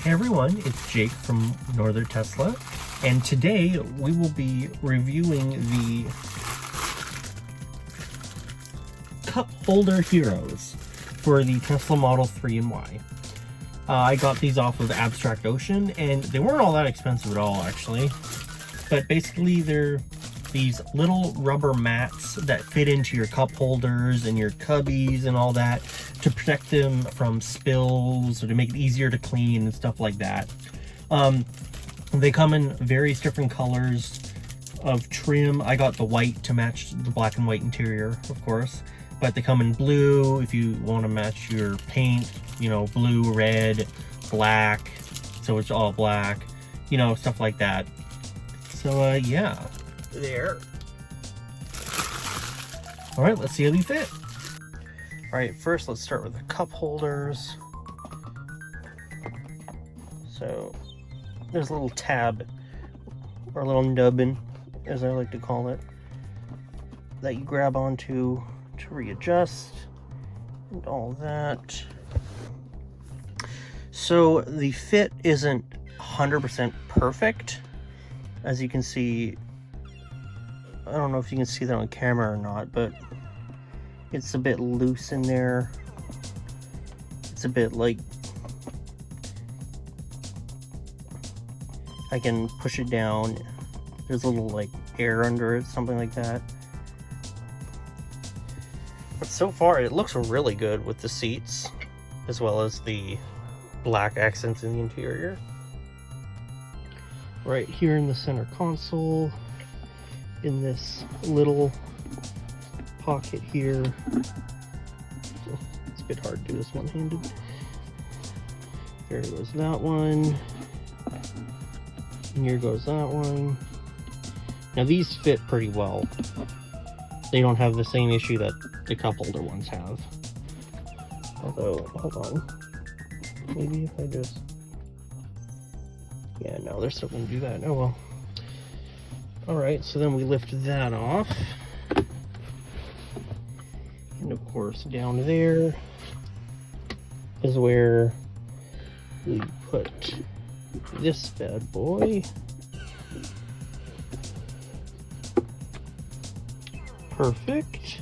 Hey everyone, it's Jake from Northern Tesla, and today we will be reviewing the cup holder heroes for the Tesla Model 3 and Y. I got these off of Abstract Ocean, and they weren't all that expensive at all actually, but basically they're these little rubber mats that fit into your cup holders and your cubbies and all that to protect them from spills or to make it easier to clean and stuff like that. They come in various different colors of trim. I got the white to match the black and white interior, of course, but they come in blue if you want to match your paint, you know, blue, red, black, so it's all black, you know, stuff like that. So yeah, there. All right, let's see how they fit. All right, first let's start with the cup holders. So there's a little tab, or a little nubbin, as I like to call it, that you grab onto to readjust and all that. So the fit isn't 100% perfect. As you can see, I don't know if you can see that on camera or not, but it's a bit loose in there. It's a bit like, I can push it down. There's a little like air under it, something like that. But so far it looks really good with the seats, as well as the black accents in the interior. Right here in the center console, in this little pocket here. It's a bit hard to do this one-handed. There goes that one. And here goes that one. Now these fit pretty well. They don't have the same issue that the cup holder ones have. Although, hold on. Maybe if I just... Yeah, no, they're still going to do that. Oh well. Alright, so then we lift that off. And of course, down there is where we put this bad boy. Perfect.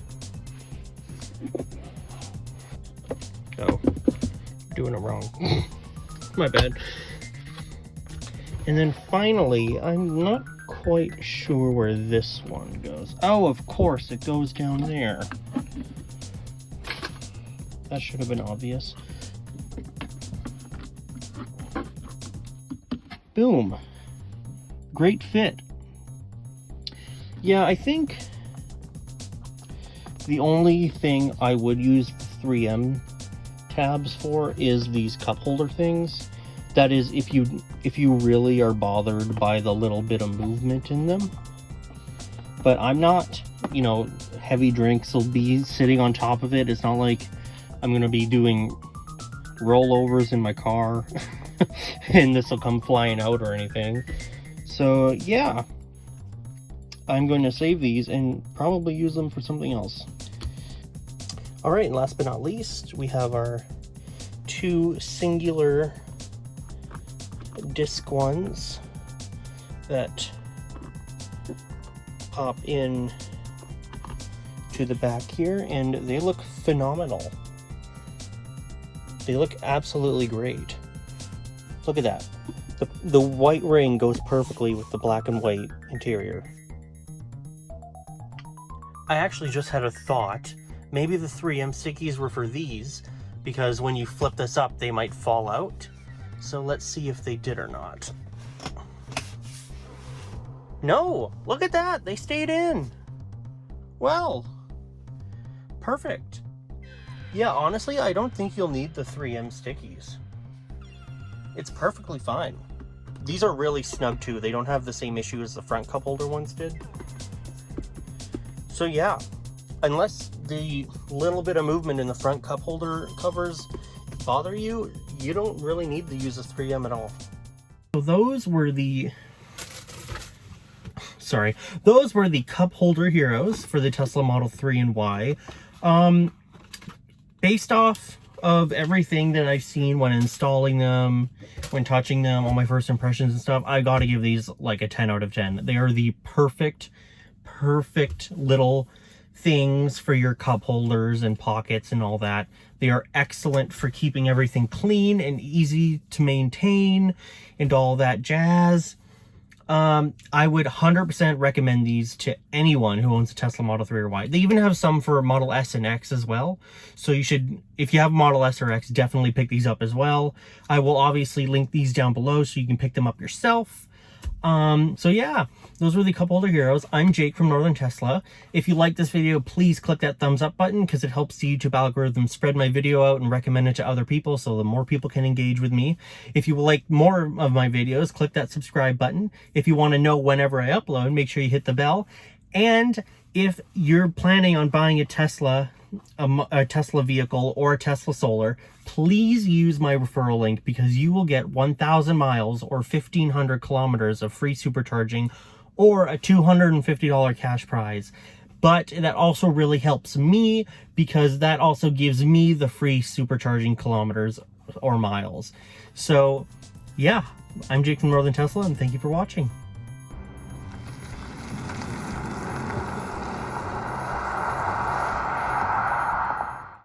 Oh, doing it wrong. My bad. And then finally, I'm not quite sure where this one goes. Oh, of course, it goes down there. That should have been obvious. Boom. Great fit. Yeah, I think the only thing I would use the 3M tabs for is these cup holder things. That is, if you really are bothered by the little bit of movement in them. But I'm not, you know, heavy drinks will be sitting on top of it. It's not like I'm going to be doing rollovers in my car and this will come flying out or anything. So yeah, I'm going to save these and probably use them for something else. All right, and last but not least, we have our two singular disc ones that pop in to the back here, and they look phenomenal. They look absolutely great. Look at that. The white ring goes perfectly with the black and white interior. I actually just had a thought. Maybe the 3M stickies were for these, because when you flip this up, they might fall out. So let's see if they did or not. No! Look at that! They stayed in! Well, perfect. Yeah, honestly, I don't think you'll need the 3M stickies. It's perfectly fine. These are really snug too. They don't have the same issue as the front cup holder ones did. So yeah, unless the little bit of movement in the front cup holder covers bother you, you don't really need to use a 3M at all. So those were the cup holder heroes for the Tesla Model 3 and Y. Based off of everything that I've seen when installing them, when touching them, all my first impressions and stuff, I gotta give these like a 10 out of 10. They are the perfect little things for your cup holders and pockets and all that. They are excellent for keeping everything clean and easy to maintain and all that jazz. I would 100% recommend these to anyone who owns a Tesla Model 3 or Y. They even have some for Model S and X as well. So you should, if you have Model S or X, definitely pick these up as well. I will obviously link these down below so you can pick them up yourself. So yeah, those were the cup holder heroes. I'm Jake from Northern Tesla. If you like this video, please click that thumbs up button because it helps the YouTube algorithm spread my video out and recommend it to other people so the more people can engage with me. If you would like more of my videos, click that subscribe button. If you want to know whenever I upload, make sure you hit the bell. And if you're planning on buying a Tesla vehicle or a Tesla solar, please use my referral link because you will get 1,000 miles or 1,500 kilometers of free supercharging or a $250 cash prize. But that also really helps me because that also gives me the free supercharging kilometers or miles. So yeah, I'm Jake from Northern Tesla and thank you for watching.